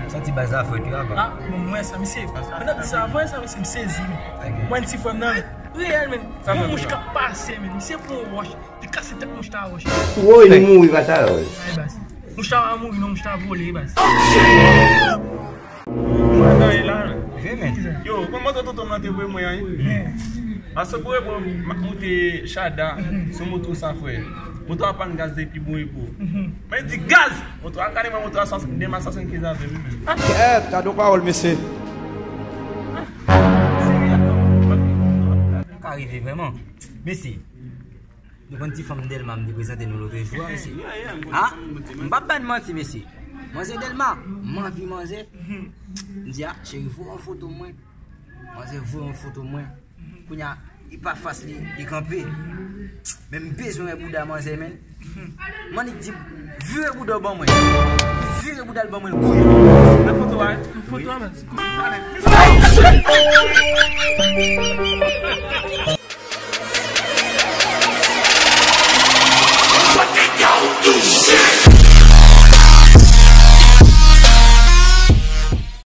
Senti bazar foi tu agora. Ah, não é essa missão. Mas essa voz essa missão sezinho. Mas se for não, realmente, não música passe, mano. Se for wash, de cacete com está wash. Oi, não muito vai estar hoje. Aí bas. Não está amor, não está vôlei bas. Manda aí lá. Vem, man. Yo, como eu tô tomando TV amanhã aí? Asa boy bom, mute chada, so moto sa foi. Moto a pan gaz de pi bom e bom. Mas de gaz, moto a caramba moto a só de massa sem quiser ver mesmo. É, tá do Paulo, monsieur. Arrivé vraiment. Messi. Nous quand tu femme d'Elma me présenter nous l'autre jour ici. Ah, pas ben menti Messi. Moi c'est Delma, moi vie manger. Dis ah, chérie, faut une photo moi. Moi c'est vous une photo moi. Kounya, il pas facile, il camper. Même besoin de bouda manger men. Moi il dit vieux bouda bon moi. Vieux bouda bon moi. La photo là, Photo bas.